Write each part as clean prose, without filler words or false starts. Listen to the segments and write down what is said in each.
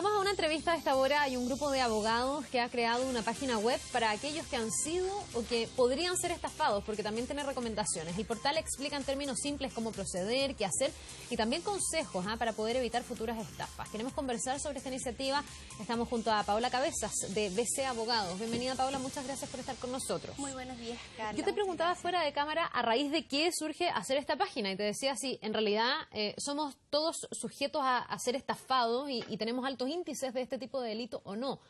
Vamos a una entrevista a esta hora. Hay un grupo de abogados que ha creado una página web para aquellos que han sido o que podrían ser estafados, porque también tiene recomendaciones. El portal explica en términos simples cómo proceder, qué hacer y también consejos para poder evitar futuras estafas. Queremos conversar sobre esta iniciativa. Estamos junto a Paola Cabezas de BC Abogados. Bienvenida, Paola, muchas gracias por estar con nosotros. Muy buenos días, Carla. Yo te preguntaba fuera de cámara a raíz de qué surge hacer esta página y te decía si en realidad somos todos sujetos a ser estafados y tenemos altos índices de este tipo de delito o no.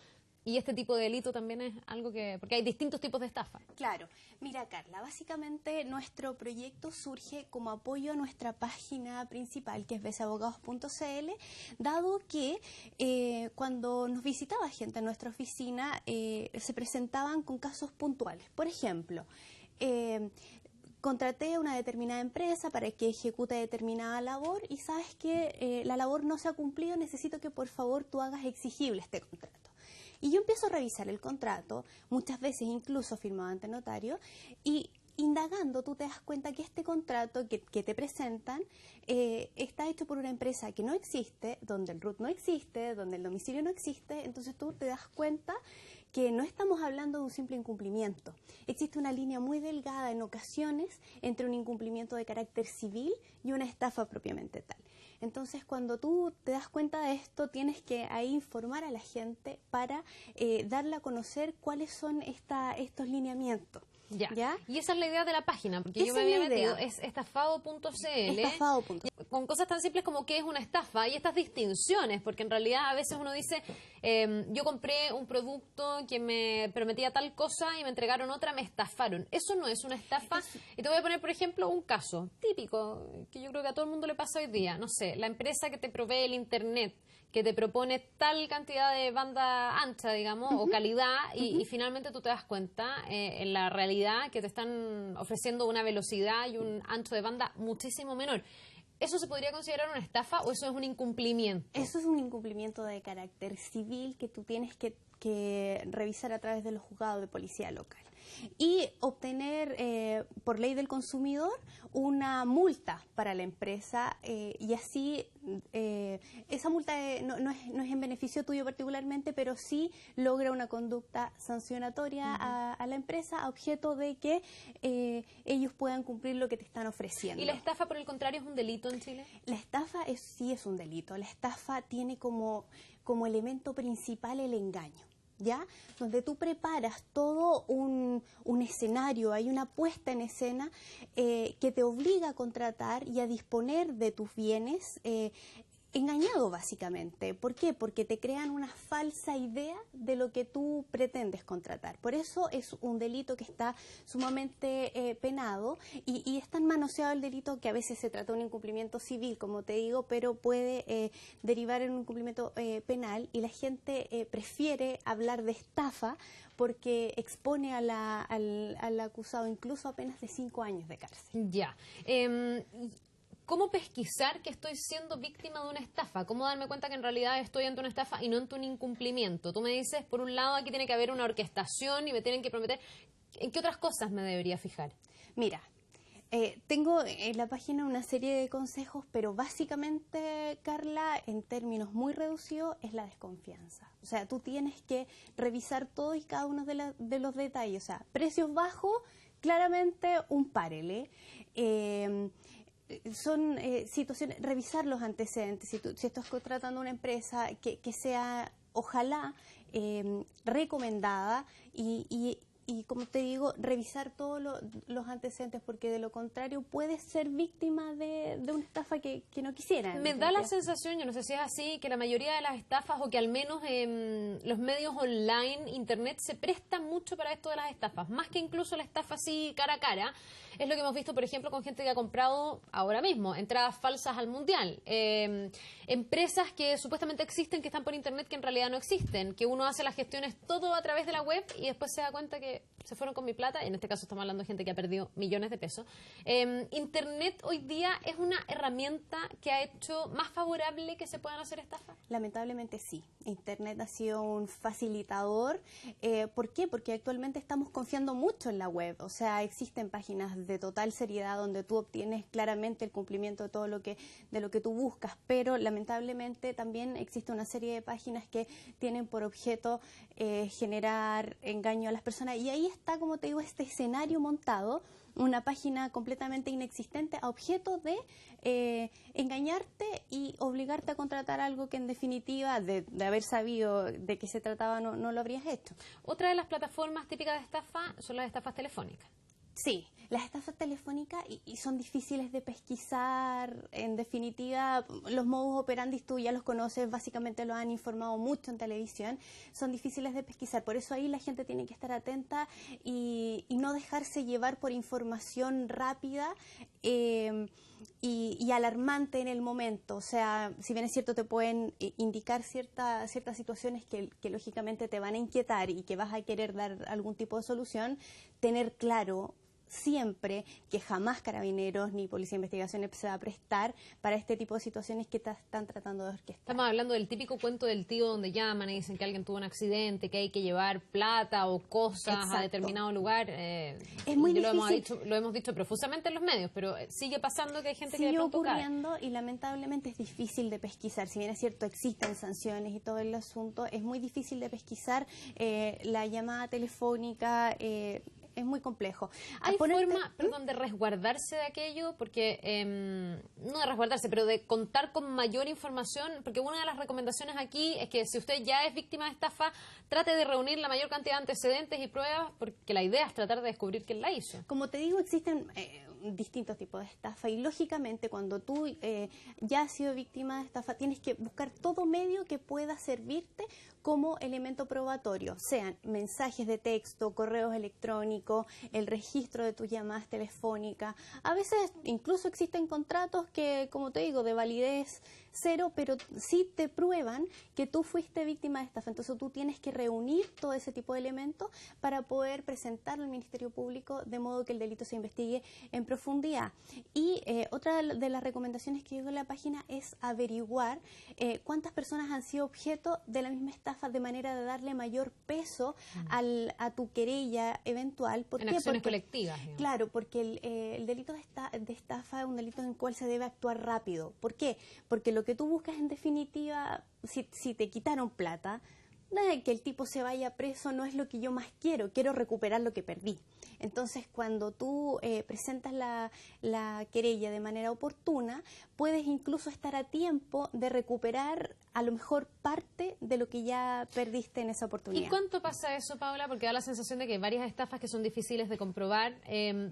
Y este tipo de delito también es algo que... porque hay distintos tipos de estafa. Claro. Mira, Carla, básicamente nuestro proyecto surge como apoyo a nuestra página principal, que es bcabogados.cl, dado que cuando nos visitaba gente en nuestra oficina, se presentaban con casos puntuales. Por ejemplo, contraté a una determinada empresa para que ejecute determinada labor y sabes que la labor no se ha cumplido, necesito que por favor tú hagas exigible este contrato. Y yo empiezo a revisar el contrato, muchas veces incluso firmado ante notario, y indagando tú te das cuenta que este contrato que te presentan está hecho por una empresa que no existe, donde el RUT no existe, donde el domicilio no existe, entonces tú te das cuenta que no estamos hablando de un simple incumplimiento. Existe una línea muy delgada en ocasiones entre un incumplimiento de carácter civil y una estafa propiamente tal. Entonces, cuando tú te das cuenta de esto, tienes que ahí informar a la gente para darle a conocer cuáles son estos lineamientos. Ya. Y esa es la idea de la página, porque yo me había metido, es estafado.cl, con cosas tan simples como qué es una estafa y estas distinciones, porque en realidad a veces uno dice, yo compré un producto que me prometía tal cosa y me entregaron otra, me estafaron. Eso no es una estafa. Y te voy a poner, por ejemplo, un caso típico que yo creo que a todo el mundo le pasa hoy día. No sé, la empresa que te provee el internet, que te propone tal cantidad de banda ancha, digamos, o calidad, y finalmente tú te das cuenta en la realidad que te están ofreciendo una velocidad y un ancho de banda muchísimo menor. ¿Eso se podría considerar una estafa o eso es un incumplimiento? Eso es un incumplimiento de carácter civil que tú tienes que revisar a través de los juzgados de policía local y obtener por ley del consumidor una multa para la empresa y así esa multa no es en beneficio tuyo particularmente, pero sí logra una conducta sancionatoria a la empresa a objeto de que ellos puedan cumplir lo que te están ofreciendo. ¿Y la estafa, por el contrario, es un delito en Chile? La estafa sí es un delito. La estafa tiene como elemento principal el engaño, ¿ya? Donde tú preparas todo un escenario, hay una puesta en escena que te obliga a contratar y a disponer de tus bienes engañado básicamente. ¿Por qué? Porque te crean una falsa idea de lo que tú pretendes contratar. Por eso es un delito que está sumamente penado y es tan manoseado el delito que a veces se trata de un incumplimiento civil, como te digo, pero puede derivar en un incumplimiento penal y la gente prefiere hablar de estafa porque expone al acusado incluso a penas de 5 años de cárcel. Ya. ¿Cómo pesquisar que estoy siendo víctima de una estafa? ¿Cómo darme cuenta que en realidad estoy ante una estafa y no ante un incumplimiento? Tú me dices, por un lado, aquí tiene que haber una orquestación y me tienen que prometer. ¿En qué otras cosas me debería fijar? Mira, tengo en la página una serie de consejos, pero básicamente, Carla, en términos muy reducidos, es la desconfianza. O sea, tú tienes que revisar todo y cada uno de los detalles. O sea, precios bajos, claramente un párele. Son situaciones, revisar los antecedentes, si estás contratando una empresa que sea, ojalá, recomendada y como te digo, revisar todos los antecedentes, porque de lo contrario puedes ser víctima de una estafa que no quisieran. Me da la sensación, yo no sé si es así, que la mayoría de las estafas, o que al menos los medios online, internet, se prestan mucho para esto de las estafas, más que incluso la estafa así cara a cara. Es lo que hemos visto, por ejemplo, con gente que ha comprado ahora mismo entradas falsas al Mundial. Empresas que supuestamente existen, que están por internet, que en realidad no existen, que uno hace las gestiones todo a través de la web y después se da cuenta que se fueron con mi plata, y en este caso estamos hablando de gente que ha perdido millones de pesos. ¿Internet hoy día es una herramienta que ha hecho más favorable que se puedan hacer estafas? Lamentablemente sí. Internet ha sido un facilitador. ¿Por qué? Porque actualmente estamos confiando mucho en la web. O sea, existen páginas de total seriedad donde tú obtienes claramente el cumplimiento de todo lo que tú buscas, pero lamentablemente también existe una serie de páginas que tienen por objeto generar engaño a las personas, y ahí está, como te digo, este escenario montado, una página completamente inexistente a objeto de engañarte y obligarte a contratar algo que en definitiva, de haber sabido de qué se trataba, no lo habrías hecho. Otra de las plataformas típicas de estafa son las estafas telefónicas. Sí, las estafas telefónicas y son difíciles de pesquisar. En definitiva, los modus operandi tú ya los conoces, básicamente lo han informado mucho en televisión, son difíciles de pesquisar. Por eso ahí la gente tiene que estar atenta y no dejarse llevar por información rápida y alarmante en el momento. O sea, si bien es cierto, te pueden indicar ciertas situaciones que lógicamente te van a inquietar y que vas a querer dar algún tipo de solución, tener claro siempre que jamás Carabineros ni Policía de Investigaciones se va a prestar para este tipo de situaciones que están tratando de orquestar. Estamos hablando del típico cuento del tío donde llaman y dicen que alguien tuvo un accidente, que hay que llevar plata o cosas a determinado lugar. Es muy difícil. Lo hemos dicho profusamente en los medios, pero sigue pasando que hay gente que de pronto ocurriendo cae. Y lamentablemente es difícil de pesquisar. Si bien es cierto, existen sanciones y todo el asunto, es muy difícil de pesquisar. La llamada telefónica es muy complejo. ¿Hay forma, de resguardarse de aquello? Porque, no de resguardarse, pero de contar con mayor información, porque una de las recomendaciones aquí es que si usted ya es víctima de estafa, trate de reunir la mayor cantidad de antecedentes y pruebas, porque la idea es tratar de descubrir quién la hizo. Como te digo, existen distintos tipos de estafa y lógicamente cuando tú ya has sido víctima de estafa tienes que buscar todo medio que pueda servirte como elemento probatorio, sean mensajes de texto, correos electrónicos, el registro de tus llamadas telefónicas. A veces incluso existen contratos que, como te digo, de validez cero, pero sí te prueban que tú fuiste víctima de estafa. Entonces tú tienes que reunir todo ese tipo de elementos para poder presentarlo al Ministerio Público de modo que el delito se investigue en profundidad. Y otra de las recomendaciones que digo en la página es averiguar cuántas personas han sido objeto de la misma estafa, de manera de darle mayor peso a tu querella eventual. ¿Por qué? Acciones colectivas. Digamos. Claro, porque el delito de estafa es un delito en el cual se debe actuar rápido. ¿Por qué? Porque lo que tú buscas en definitiva, si te quitaron plata, nada de que el tipo se vaya preso no es lo que yo más quiero recuperar lo que perdí. Entonces, cuando tú presentas la querella de manera oportuna, puedes incluso estar a tiempo de recuperar a lo mejor parte de lo que ya perdiste en esa oportunidad. ¿Y cuánto pasa eso, Paula? Porque da la sensación de que hay varias estafas que son difíciles de comprobar,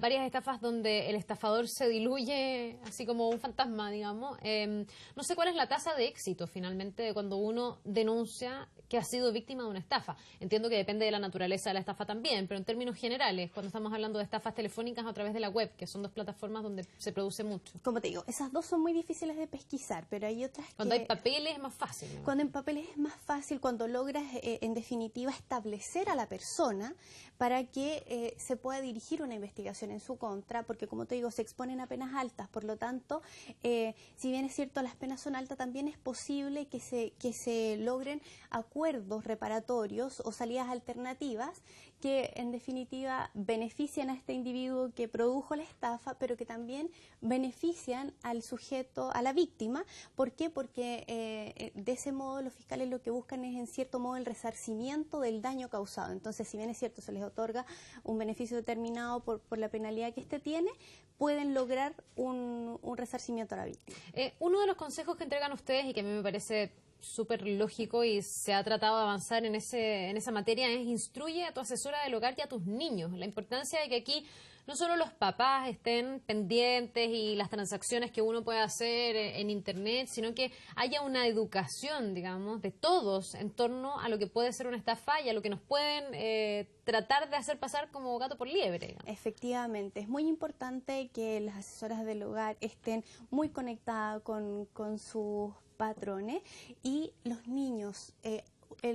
varias estafas donde el estafador se diluye así como un fantasma, digamos. No sé cuál es la tasa de éxito finalmente de cuando uno denuncia que ha sido víctima de una estafa. Entiendo que depende de la naturaleza de la estafa también, pero en términos generales, cuando estamos hablando de estafas telefónicas a través de la web, que son dos plataformas donde se produce mucho. Como te digo, esas dos son muy difíciles de pesquisar, pero hay otras cuando hay papeles es más fácil, ¿no? Cuando en papeles es más fácil, cuando logras en definitiva establecer a la persona para que se pueda dirigir una investigación en su contra, porque como te digo, se exponen a penas altas, por lo tanto, si bien es cierto las penas son altas, también es posible que se logren acuerdos reparatorios o salidas alternativas que en definitiva benefician a este individuo que produjo la estafa, pero que también benefician al sujeto, a la víctima. ¿Por qué? Porque de ese modo los fiscales lo que buscan es en cierto modo el resarcimiento del daño causado. Entonces, si bien es cierto, se les otorga un beneficio determinado por la penalidad que éste tiene, pueden lograr un resarcimiento a la víctima. Uno de los consejos que entregan ustedes y que a mí me parece súper lógico y se ha tratado de avanzar en esa materia es instruye a tu asesora del hogar y a tus niños. La importancia de que aquí no solo los papás estén pendientes y las transacciones que uno puede hacer en Internet, sino que haya una educación, digamos, de todos en torno a lo que puede ser una estafa y a lo que nos pueden tratar de hacer pasar como gato por liebre, digamos. Efectivamente, es muy importante que las asesoras del hogar estén muy conectadas con sus patrones y los niños.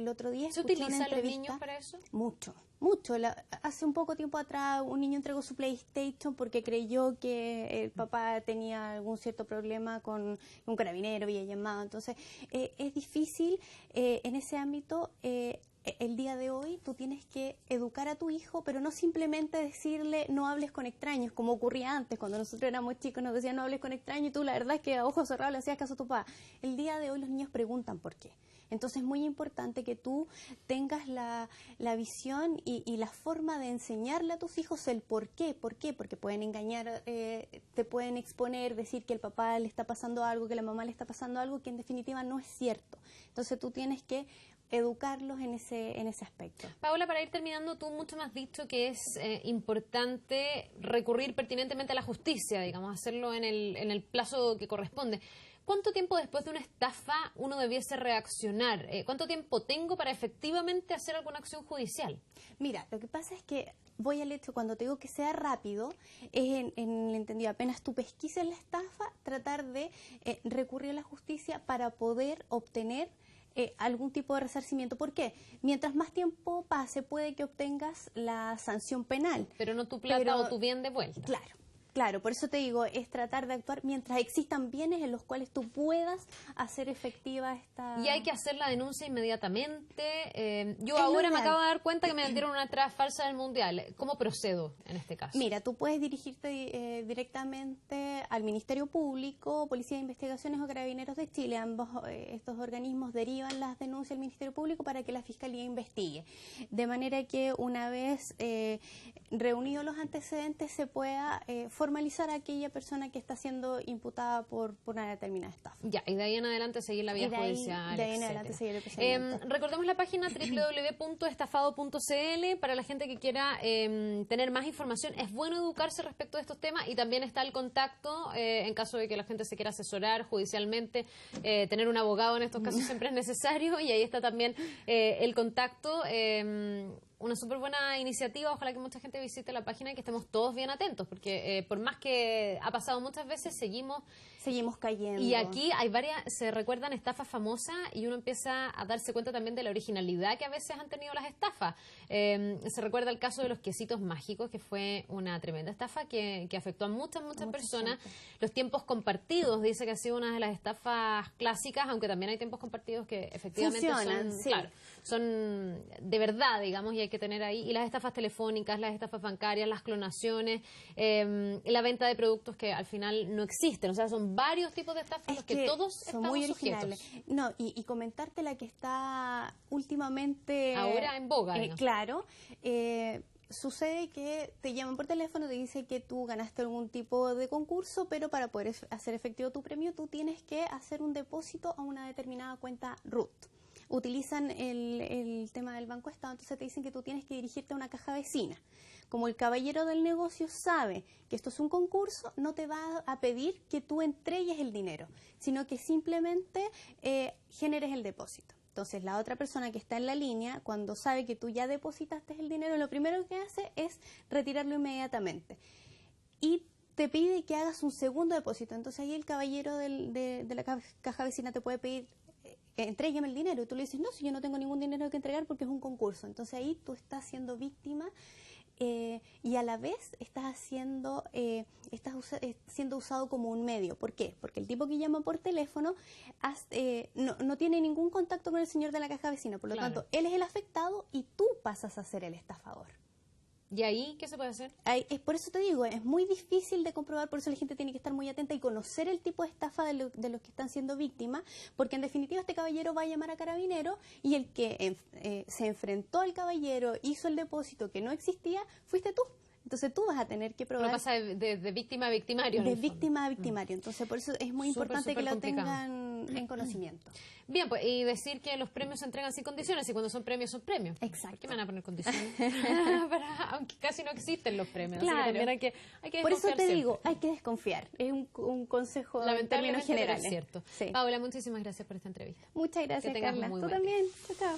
el otro día ¿Se utiliza los niños para eso? Mucho. Hace un poco tiempo atrás un niño entregó su PlayStation porque creyó que el papá tenía algún cierto problema con un carabinero, había llamado. Entonces, es difícil en ese ámbito. El día de hoy tú tienes que educar a tu hijo, pero no simplemente decirle no hables con extraños, como ocurría antes, cuando nosotros éramos chicos nos decían no hables con extraños y tú la verdad es que a ojos cerrados le hacías caso a tu papá. El día de hoy los niños preguntan por qué. Entonces es muy importante que tú tengas la visión y la forma de enseñarle a tus hijos el por qué. ¿Por qué? Porque pueden engañar, te pueden exponer, decir que el papá le está pasando algo, que la mamá le está pasando algo, que en definitiva no es cierto. Entonces tú tienes que educarlos en ese aspecto. Paola, para ir terminando, tú mucho me has dicho que es importante recurrir pertinentemente a la justicia, digamos, hacerlo en el plazo que corresponde. ¿Cuánto tiempo después de una estafa uno debiese reaccionar? ¿Cuánto tiempo tengo para efectivamente hacer alguna acción judicial? Mira, lo que pasa es que voy al hecho, cuando te digo que sea rápido, es en el entendido, apenas tú pesquises la estafa, tratar de recurrir a la justicia para poder obtener algún tipo de resarcimiento. ¿Por qué? Mientras más tiempo pase, puede que obtengas la sanción penal. Pero no tu plata o tu bien de vuelta. Claro, por eso te digo, es tratar de actuar mientras existan bienes en los cuales tú puedas hacer efectiva esta... Y hay que hacer la denuncia inmediatamente. Yo ahora me acabo de dar cuenta que me vendieron una entrada falsa del Mundial. ¿Cómo procedo en este caso? Mira, tú puedes dirigirte directamente al Ministerio Público, Policía de Investigaciones o Carabineros de Chile. Ambos estos organismos derivan las denuncias al Ministerio Público para que la Fiscalía investigue. De manera que una vez reunidos los antecedentes se pueda formalizar a aquella persona que está siendo imputada por una determinada estafa. Ya, y de ahí en adelante seguir la vía judicial. De ahí en adelante seguir el procedimiento. Recordemos la página www.estafado.cl para la gente que quiera tener más información. Es bueno educarse respecto de estos temas y también está el contacto en caso de que la gente se quiera asesorar judicialmente. Tener un abogado en estos casos siempre es necesario y ahí está también el contacto. Una súper buena iniciativa, ojalá que mucha gente visite la página y que estemos todos bien atentos, porque por más que ha pasado muchas veces, seguimos cayendo. Y aquí hay se recuerdan estafas famosas y uno empieza a darse cuenta también de la originalidad que a veces han tenido las estafas. Se recuerda el caso de los quesitos mágicos, que fue una tremenda estafa que afectó a muchas personas. Gente. Los tiempos compartidos, dice que ha sido una de las estafas clásicas, aunque también hay tiempos compartidos que efectivamente funcionan, son de verdad, digamos, y hay que tener ahí. Y las estafas telefónicas, las estafas bancarias, las clonaciones, la venta de productos que al final no existen. O sea, son varios tipos de estafas los que todos son muy originales. Sujetos. No, y comentarte la que está últimamente... Ahora en boga. Claro. Sucede que te llaman por teléfono, te dice que tú ganaste algún tipo de concurso, pero para poder hacer efectivo tu premio, tú tienes que hacer un depósito a una determinada cuenta RUT. Utilizan el tema del Banco Estado, entonces te dicen que tú tienes que dirigirte a una caja vecina. Como el caballero del negocio sabe que esto es un concurso, no te va a pedir que tú entregues el dinero, sino que simplemente generes el depósito. Entonces, la otra persona que está en la línea, cuando sabe que tú ya depositaste el dinero, lo primero que hace es retirarlo inmediatamente. Y te pide que hagas un segundo depósito. Entonces, ahí el caballero de la caja vecina te puede pedir, entrégueme el dinero. Y tú le dices, no, si yo no tengo ningún dinero que entregar porque es un concurso. Entonces, ahí tú estás siendo víctima y a la vez estás siendo usado como un medio. ¿Por qué? Porque el tipo que llama por teléfono no tiene ningún contacto con el señor de la caja vecina, por lo tanto, él es el afectado y tú pasas a ser el estafador. ¿Y ahí qué se puede hacer? Por eso te digo, es muy difícil de comprobar, por eso la gente tiene que estar muy atenta y conocer el tipo de estafa de los que están siendo víctimas, porque en definitiva este caballero va a llamar a Carabinero y el que se enfrentó al caballero, hizo el depósito que no existía, fuiste tú. Entonces tú vas a tener que probar... Pero pasa de víctima a victimario. De víctima a victimario. Entonces por eso es muy importante que lo tengan en conocimiento. Bien, pues y decir que los premios se entregan sin condiciones y cuando son premios, son premios. Exacto. ¿Por qué me van a poner condiciones? Aunque casi no existen los premios. Claro. Así que hay que desconfiar. Por eso te digo, hay que desconfiar. Es un consejo en términos generales. Es cierto. Sí. Paola, muchísimas gracias por esta entrevista. Muchas gracias, Carla. Tú también. Chao, chao.